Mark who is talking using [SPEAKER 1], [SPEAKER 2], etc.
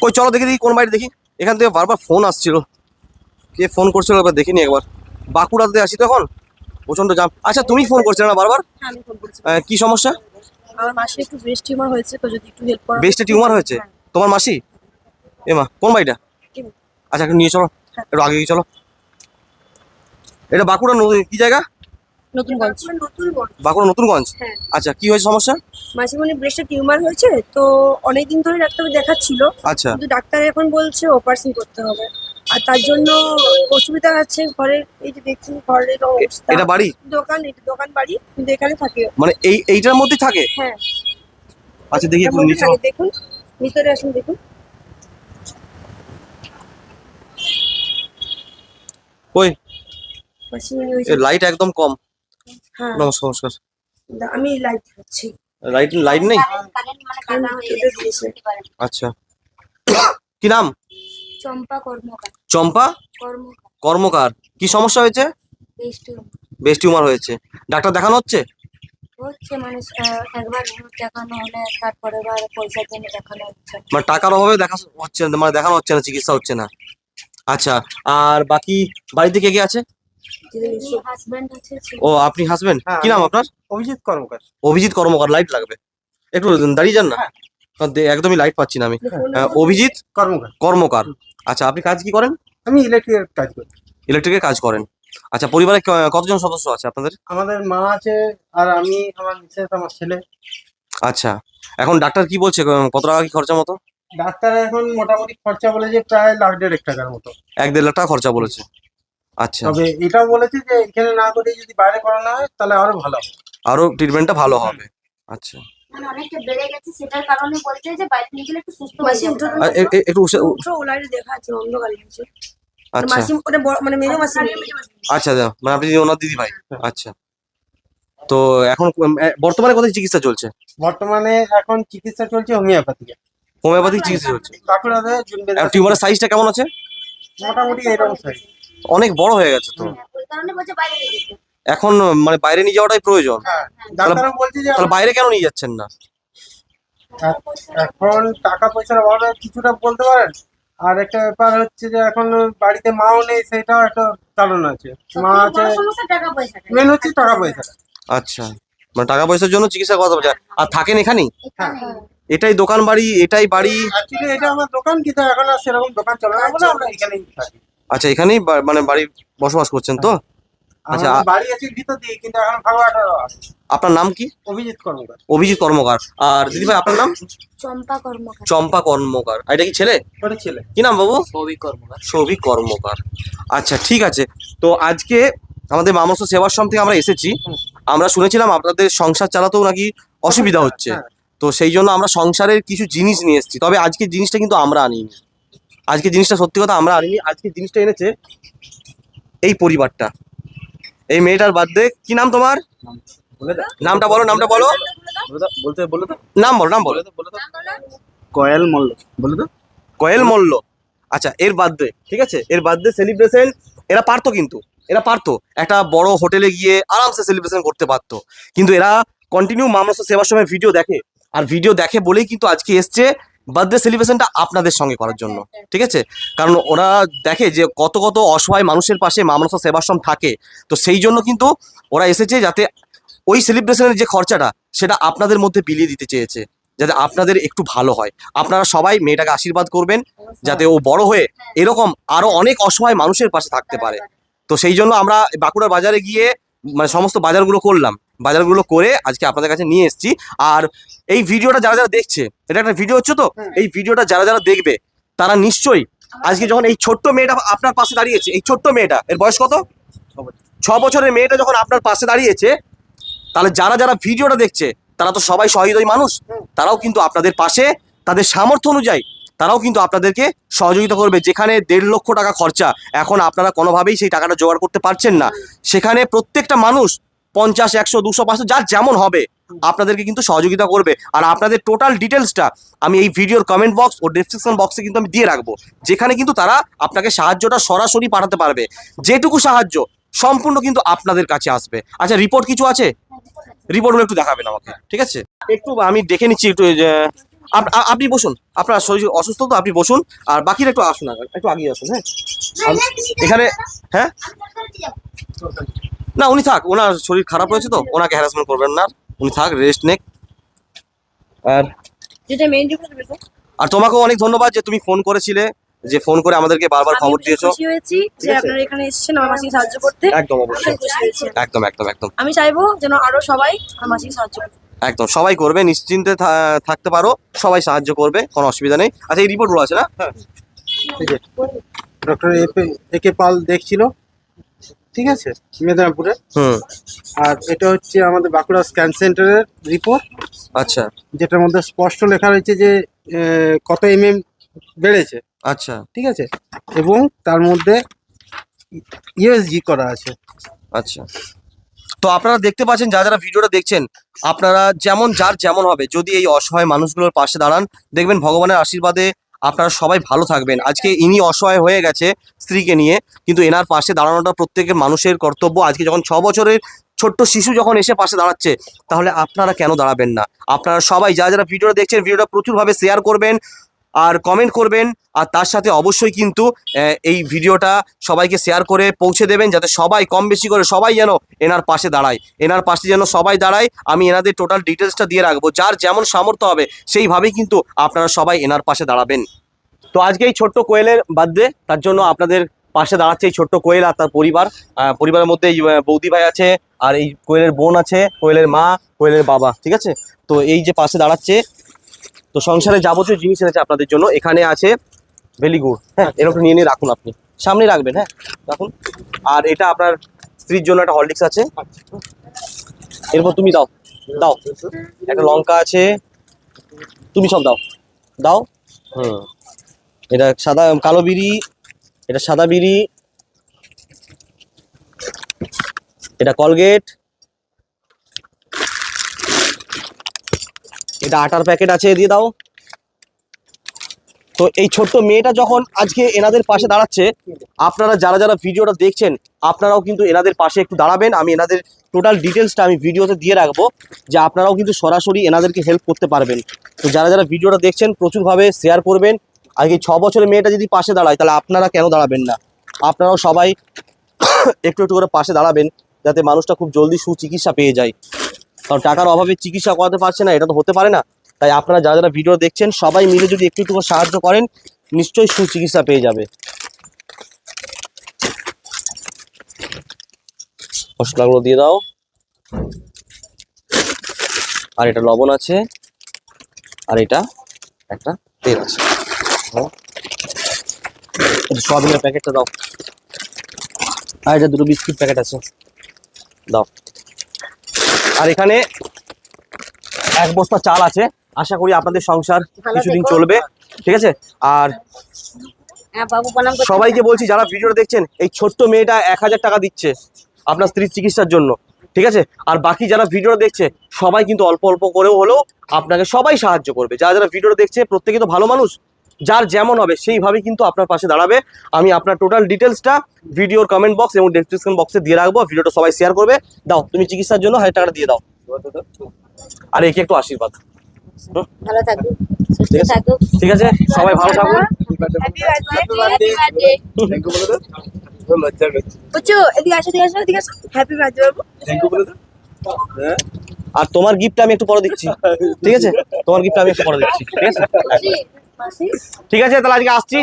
[SPEAKER 1] কই চলো দেখি কোন বাড়ি দেখি। এখান থেকে বারবার ফোন আসছিল, কে ফোন করছিল এবার দেখিনি একবার। বাঁকুড়াতে আসি তো এখন, প্রচন্ড জাম। আচ্ছা তুমি ফোন করছিলে না বারবার,
[SPEAKER 2] হ্যাঁ, আমি ফোন করেছি।
[SPEAKER 1] কি সমস্যা?
[SPEAKER 2] আমার মাসে একটু ব্রেস্ট টিউমার হয়েছে, তো যদি একটু হেল্প করা।
[SPEAKER 1] ব্রেস্টে টিউমার হয়েছে তোমার মাসি? এমা কোন বাড়িটা? আচ্ছা একটু নিয়ে চলো, একটু আগে চলো। এটা বাঁকুড়া কি জায়গা?
[SPEAKER 2] নতুনগঞ্জ।
[SPEAKER 1] বাঁকুড়া নতুনগঞ্জ।
[SPEAKER 2] হ্যাঁ।
[SPEAKER 1] আচ্ছা কি হয়েছে সমস্যা?
[SPEAKER 2] মাসিমণি ব্রেস্টে টিউমার হয়েছে, তো অনেকদিন ধরে ডাক্তার দেখাচ্ছিল।
[SPEAKER 1] আচ্ছা
[SPEAKER 2] কিন্তু ডাক্তার এখন বলছে অপারেশন করতে হবে, আর তার জন্য অসুবিধা আছে। ঘরে এই যে দেখছি ঘরের অবস্থা।
[SPEAKER 1] এটা বাড়ি?
[SPEAKER 2] দোকান বাড়ি, কিন্তু এখানে থাকে।
[SPEAKER 1] মানে এইটার মধ্যে থাকে?
[SPEAKER 2] হ্যাঁ।
[SPEAKER 1] আচ্ছা দেখি একটু নিচে
[SPEAKER 2] দেখুন, ভিতরে আসুন দেখুন।
[SPEAKER 1] কই
[SPEAKER 2] মাসিমণি হয়েছে।
[SPEAKER 1] লাইট একদম কম।
[SPEAKER 2] হ্যাঁ,
[SPEAKER 1] নমস্কার নমস্কার।
[SPEAKER 2] আমি লাইট দিচ্ছি।
[SPEAKER 1] লাইট নেই?
[SPEAKER 2] কেটে দিয়েছে।
[SPEAKER 1] আচ্ছা কি নাম?
[SPEAKER 2] চম্পা কর্মকার।
[SPEAKER 1] চম্পা কর্মকার। কি সমস্যা হয়েছে? ব্রেস্ট টিউমার হয়েছে, ডাক্তার দেখানো হচ্ছে?
[SPEAKER 2] মানে একবার দেখানো হলে তারপরে পয়সা দিয়ে দেখানো হচ্ছে।
[SPEAKER 1] মানে টাকার অভাবে দেখা হচ্ছে না, মানে দেখানো হচ্ছে না, চিকিৎসা হচ্ছে না। আচ্ছা আর বাকি বাড়িতে কে কে আছে?
[SPEAKER 2] হাজবেন্ড আছে।
[SPEAKER 1] ও আপনি হাসবেন্ড, কি নাম আপনার?
[SPEAKER 3] অভিজিৎ কর্মকার।
[SPEAKER 1] অভিজিৎ কর্মকার। লাইট লাগবে, একটু দাঁড়িয়ে যান না, একদমই লাইট পাচ্ছি না আমি। অভিজিৎ
[SPEAKER 3] কর্মকার।
[SPEAKER 1] কর্মকার। আচ্ছা আপনি কাজ কি করেন?
[SPEAKER 3] আমি ইলেকট্রিকের কাজ করি।
[SPEAKER 1] ইলেকট্রিকের কাজ করেন। আচ্ছা পরিবারে কতজন সদস্য আছে আপনাদের?
[SPEAKER 3] আমাদের মা আছে, আর আমি, আমার মিসেস, আমার ছেলে।
[SPEAKER 1] আচ্ছা এখন ডাক্তার কি বলছে, কত টাকা কি খরচা মতো?
[SPEAKER 3] ডাক্তার এখন মোটামুটি খরচা বলেছে প্রায় 1,50,000 টাকার মতো।
[SPEAKER 1] 1-1.5 লাখ টাকা খরচা বলেছে। আচ্ছা
[SPEAKER 3] তবে এটাও বলেছে যে এখানে না করে যদি বাইরে করানো হয় তাহলে আরো ভালো হবে।
[SPEAKER 1] আরো ট্রিটমেন্টটা ভালো হবে। আচ্ছা
[SPEAKER 4] মানে অনেকটা বেড়ে গেছে, সেটার কারণে বলছে যে বাইরে নিয়ে গেলে একটু সুস্থ হয়ে
[SPEAKER 2] মাসি
[SPEAKER 4] যাবে।
[SPEAKER 2] উঠো
[SPEAKER 1] একটু
[SPEAKER 2] উঠো, ওলাইরে দেখা আছে অন্ধকার হয়েছে।
[SPEAKER 1] আচ্ছা
[SPEAKER 2] মাসি ওটা মানে মেজো মাসি।
[SPEAKER 1] আচ্ছা মানে আপনি ওনার দিদি ভাই। আচ্ছা তো এখন বর্তমানে কোথায় চিকিৎসা চলছে?
[SPEAKER 3] বর্তমানে এখন চিকিৎসা চলছে হোমিওপ্যাথিকে।
[SPEAKER 1] হোমিওপ্যাথিক চিকিৎসা চলছে।
[SPEAKER 3] বাঁকুড়াতে
[SPEAKER 1] টিউমারের সাইজটা কেমন আছে?
[SPEAKER 3] মোটামুটি এরকম সাইজ।
[SPEAKER 1] অনেক বড় হয়ে গেছে তো।
[SPEAKER 4] ওই কারণে বলছে বাইরে নিয়ে যেতে।
[SPEAKER 1] এখন মানে বাইরে নিয়ে যাওয়াটাই প্রয়োজন।
[SPEAKER 3] হ্যাঁ, ডাক্তারও বলছে যে
[SPEAKER 1] তাহলে বাইরে কেন নিয়ে যাচ্ছেন না?
[SPEAKER 3] এখন টাকা পয়সার অভাবে কিছুটা বলতে পারেন, আর একটা ব্যাপার হচ্ছে যে এখন বাড়িতে মাও নেই, সেটাও একটা কারণ আছে। মা আছে,
[SPEAKER 4] বড় সমস্যা টাকা পয়সা।
[SPEAKER 3] মেন হচ্ছে টাকা পয়সা।
[SPEAKER 1] আচ্ছা মানে টাকা পয়সার জন্য চিকিৎসা করাতে পারছে। আর থাকেন এখানেই?
[SPEAKER 3] হ্যাঁ,
[SPEAKER 1] এটাই দোকান বাড়ি, এটাই বাড়ি?
[SPEAKER 3] অ্যাকচুয়ালি এটা আমার দোকান, কিন্তু এখন আর সেরকম দোকান চলে না বলে আমরা এখানেই থাকি।
[SPEAKER 1] আচ্ছা এখানেই মানে বাড়ি বসবাস করছেন তো? আচ্ছা
[SPEAKER 3] আমাদের বাড়ি আছে ভিতর দিয়ে, কিন্তু এখন ভাড়াটা আছে।
[SPEAKER 1] আপনার নাম কি?
[SPEAKER 3] অভিজিৎ কর্মকার।
[SPEAKER 1] অভিজিৎ কর্মকার। আর দিদি ভাই আপনার নাম?
[SPEAKER 2] চম্পা কর্মকার।
[SPEAKER 1] চম্পা কর্মকার। আর এটা কি ছেলে?
[SPEAKER 3] ওটা ছেলে।
[SPEAKER 1] কি নাম বাবু?
[SPEAKER 5] সৌভিক কর্মকার।
[SPEAKER 1] সৌভিক কর্মকার। আচ্ছা ঠিক আছে। তো আজকে আমাদের মামস্ত সেবাশ্রম থেকে আমরা এসেছি। আমরা শুনেছিলাম আপনাদের সংসার চালাতেও নাকি অসুবিধা হচ্ছে, তো সেই জন্য আমরা সংসারের কিছু জিনিস নিয়ে এসেছি। তবে আজকে জিনিসটা কিন্তু আমরা আনিনি, আজকে জিনিসটা সত্যি কথা আমরা আনিনি। আজকে জিনিসটা এনেছে এই পরিবারটা। এই মেয়েটার বার্থডে। কি নাম তোমার? নামটা বলো, নামটা বলো। বলে তো নাম বলো, নাম বলো।
[SPEAKER 3] কয়েল মল্ল। বলে তো
[SPEAKER 1] কয়েল মল্ল। আচ্ছা এর বার্থডে, ঠিক আছে, এর বার্থডে সেলিব্রেশন এরা পারতো, কিন্তু এরা পারতো একটা বড় হোটেলে গিয়ে আরামসে সেলিব্রেশন করতে পারতো, কিন্তু এরা কন্টিনিউ মামলাসা সেবাশ্রমের ভিডিও দেখে, আর ভিডিও দেখে বলেই কিন্তু আজকে এসছে বার্থডে সেলিব্রেশনটা আপনাদের সঙ্গে করার জন্য। ঠিক আছে, কারণ ওরা দেখে যে কত কত অসহায় মানুষের পাশে মামলাসা সেবাশ্রম থাকে, তো সেই জন্য কিন্তু ওরা এসেছে যাতে ওই সেলিব্রেশনের যে খরচাটা সেটা আপনাদের মধ্যে বিলিয়ে দিতে চেয়েছে, যাতে আপনাদের একটু ভালো হয়। আপনারা সবাই মেয়েটাকে আশীর্বাদ করবেন যাতে ও বড় হয়ে এরকম আরো অনেক অসহায় মানুষের পাশে থাকতে পারে। তো সেই জন্য আমরা বাঁকুড়ার বাজারে গিয়ে মানে সমস্ত বাজারগুলো করলাম, বাজারগুলো করে আজকে আপনাদের কাছে নিয়ে এসেছি। আর এই ভিডিওটা যারা যারা দেখছে, এটা একটা ভিডিও হচ্ছে, তো এই ভিডিওটা যারা যারা দেখবে তারা নিশ্চয়ই আজকে যখন এই ছোট্ট মেয়েটা আপনার পাশে দাঁড়িয়েছে, এই ছোট্ট মেয়েটা, এর বয়স কত? 6 বছরের মেয়েটা যখন আপনার পাশে দাঁড়িয়েছে, তাহলে যারা যারা ভিডিওটা দেখছে তারা তো সবাই সহৃদয় মানুষ, তারাও কিন্তু আপনাদের পাশে তাদের সামর্থ্য অনুযায়ী তারাও কিন্তু আপনাদেরকে সহযোগিতা করবে। যেখানে 1.5 লক্ষ টাকা খরচা, এখন আপনারা কোনোভাবেই সেই টাকাটা জোগাড় করতে পারছেন না, সেখানে প্রত্যেকটা মানুষ 50, 100, 200, 500 যার যেমন হবে আপনাদেরকে কিন্তু সহযোগিতা করবে। আর আপনাদের টোটাল ডিটেলসটা আমি এই ভিডিওর কমেন্ট বক্স ও ডেসক্রিপশন বক্সে কিন্তু আমি দিয়ে রাখবো, যেখানে কিন্তু তারা আপনাকে সাহায্যটা সরাসরি পাঠাতে পারবে। যেটুকু সাহায্য সম্পূর্ণ কিন্তু আপনাদের কাছে আসবে। আচ্ছা রিপোর্ট কিছু আছে? রিপোর্টগুলো একটু দেখাবেন আমাকে, ঠিক আছে? একটু আমি দেখে নিচ্ছি একটু। আপনি বসুন, আপনার শরীর অসুস্থ তো, আপনি বসুন। আর বাকিরা একটু আসুন, একটু আগিয়ে আসুন। হ্যাঁ এখানে, হ্যাঁ না উনি থাক, ওনার শরীর খারাপ হয়েছে তো, ওনাকে হ্যারাসমেন্ট করবেন না, উনি থাক, রেস্ট নেক। আর
[SPEAKER 2] যেটা মেইন রিপোর্ট দেখো,
[SPEAKER 1] আর তোমাকেও অনেক ধন্যবাদ যে তুমি ফোন করেছিলে, যে ফোন করে আমাদেরকে বারবার খবর দিয়েছো।
[SPEAKER 2] খুশি হয়েছি
[SPEAKER 1] ঠিক
[SPEAKER 2] যে
[SPEAKER 1] আছে।
[SPEAKER 2] আপনারা এখানে এসেছেন আমার মাসিকে সাহায্য করতে।
[SPEAKER 1] একদম অবশ্যই,
[SPEAKER 2] খুশি হয়েছি।
[SPEAKER 1] একদম একদম একদম
[SPEAKER 2] আমি চাইবো যেন আরো সবাই আমার মাসিকে সাহায্য করে।
[SPEAKER 1] একদম সবাই করবে, নিশ্চিন্তে থাকতে পারো, সবাই সাহায্য করবে, কোনো অসুবিধা নেই। আচ্ছা এই রিপোর্টগুলো আছে না?
[SPEAKER 3] এই যে ডক্টর একে পাল দেখছিল, ঠিক আছে, মেদিনীপুরে।
[SPEAKER 1] হুম,
[SPEAKER 3] আর এটা হচ্ছে আমাদের বাঁকুড়া স্ক্যান সেন্টারের রিপোর্ট,
[SPEAKER 1] আচ্ছা
[SPEAKER 3] যেটার মধ্যে স্পষ্ট লেখা রয়েছে যে কত বেড়েছে,
[SPEAKER 1] আচ্ছা
[SPEAKER 3] ঠিক আছে, এবং তার মধ্যে ইউএসজি করা আছে।
[SPEAKER 1] আচ্ছা। তো আপনারা দেখতে পাচ্ছেন, যারা যারা ভিডিওটা দেখছেন, আপনারা যেমন যার যেমন হবে, যদি এই অসহায় মানুষগুলোর পাশে দাঁড়ান, দেখবেন ভগবানের আশীর্বাদে আপনারা সবাই ভালো থাকবেন। আজকে ইনি অসহায় হয়ে গেছে স্ত্রীকে নিয়ে, কিন্তু এনার পাশে দাঁড়ানোটা প্রত্যেকের মানুষের কর্তব্য। আজকে যখন 6 বছরের ছোট্ট শিশু যখন এসে পাশে দাঁড়াচ্ছে, তাহলে আপনারা কেন দাঁড়াবেন না? আপনারা সবাই যারা যারা ভিডিওটা দেখছেন, ভিডিওটা প্রচুরভাবে শেয়ার করবেন আর কমেন্ট করবেন, আর তার সাথে অবশ্যই কিন্তু এই ভিডিওটা সবাইকে শেয়ার করে পৌঁছে দেবেন, যাতে সবাই কম বেশি করে সবাই যেন এনার পাশে দাঁড়ায়, এনার পাশে যেন সবাই দাঁড়ায়। আমি এনাদের টোটাল ডিটেলসটা দিয়ে রাখবো, যার যেমন সামর্থ্য হবে সেইভাবেই কিন্তু আপনারা সবাই এনার পাশে দাঁড়াবেন। তো আজকে এই ছোট্ট কোয়েলের বার্থডে, তার জন্য আপনাদের পাশে দাঁড়াচ্ছে এই ছোট্ট কোয়েল আর তার পরিবার। পরিবারের মধ্যে এই বৌদি ভাই আছে, আর এই কোয়েলের বোন আছে, কোয়েলের মা, কোয়েলের বাবা, ঠিক আছে। তো এই যে পাশে দাঁড়াচ্ছে, তো সংসারে যাবতীয় জিনিস এনেছে আপনাদের জন্য। এখানে আছে ভেলি গুড়, হ্যাঁ এরকম নিয়ে নিয়ে রাখুন, আপনি সামনে রাখবেন, হ্যাঁ রাখুন। আর এটা আপনার স্ত্রীর জন্য একটা হরলিক্স আছে। এরপর তুমি দাও, দাও একটা লঙ্কা আছে, তুমি সব দাও, দাও। হুম, এটা সাদা কালো বিড়ি, এটা সাদা বিড়ি, এটা কলগেট, এটা আটার প্যাকেট আছে, দিয়ে দাও। তো এই ছোট্ট মেয়েটা যখন আজকে এনাদের পাশে দাঁড়াচ্ছে, আপনারা যারা যারা ভিডিওটা দেখছেন, আপনারাও কিন্তু এনাদের পাশে একটু দাঁড়াবেন। আমি এনাদের টোটাল ডিটেলসটা আমি ভিডিওতে দিয়ে রাখবো, যে আপনারাও কিন্তু সরাসরি এনাদেরকে হেল্প করতে পারবেন। তো যারা যারা ভিডিওটা দেখছেন প্রচুরভাবে শেয়ার করবেন। আজকে 6 বছরের মেয়েটা যদি পাশে দাঁড়ায়, তাহলে আপনারা কেন দাঁড়াবেন না? আপনারাও সবাই একটু একটু করে পাশে দাঁড়াবেন, যাতে মানুষটা খুব জলদি সুচিকিৎসা পেয়ে যায়। কারণ টাকার অভাবে চিকিৎসা করাতে পারছে না, এটা তো হতে পারে না। তাই আপনারা যারা যারা ভিডিও দেখছেন সবাই মিলে যদি একটু একটু করে সাহায্য করেন, নিশ্চয়ই সুচিকিৎসা পেয়ে যাবে। মশলাগুলো দিয়ে দাও। আর এটা লবণ আছে, আর এটা একটা তেল আছে। সয়াবিনের প্যাকেটটা দাও, আর এটা 2 বিস্কিট প্যাকেট আছে, দাও। আর এখানে 1 বস্তা চাল আছে। আশা করি আপনাদের সংসার কিছুদিন চলবে, ঠিক আছে। আর
[SPEAKER 2] বাবু প্রণাম করতে
[SPEAKER 1] সবাইকে বলছি, যারা ভিডিওটা দেখছেন, এই ছোট্ট মেয়েটা 1000 টাকা দিচ্ছে আপনার স্ত্রীর চিকিৎসার জন্য, ঠিক আছে। আর বাকি যারা ভিডিওটা দেখছে সবাই কিন্তু অল্প অল্প করেও হলেও আপনাকে সবাই সাহায্য করবে। যারা যারা ভিডিওটা দেখছে প্রত্যেকে তো ভালো মানুষ, যার যেমন হবে সেইভাবে কিন্তু আপনার পাশে দাঁড়াবে। আমি আপনার টোটাল ডিটেলসটা ভিডিওর কমেন্ট বক্স এবং ডেসক্রিপশন বক্সে দিয়ে রাখবো। ভিডিওটা সবাই শেয়ার করবে। দাও, তুমি চিকিৎসার জন্য 1000 টাকা দিয়ে দাও। আর একে একটু আশীর্বাদ।
[SPEAKER 2] ভালো থাকবে, সুস্থ
[SPEAKER 1] ঠিক আছে,
[SPEAKER 2] থাকুক।
[SPEAKER 1] ঠিক আছে, সবাই ভালো থাকুন।
[SPEAKER 2] বুঝছো, এদিকে আসো, এদিকে আসো, এদিকে আসো। হ্যাপি বার্থডে বাবু।
[SPEAKER 1] আর তোমার গিফটটা আমি একটু পরে দিচ্ছি, ঠিক আছে। তোমার গিফটটা আমি একটু পরে দিচ্ছি, ঠিক আছে।
[SPEAKER 2] মাসি
[SPEAKER 1] ঠিক আছে, তাহলে আজকে আসছি।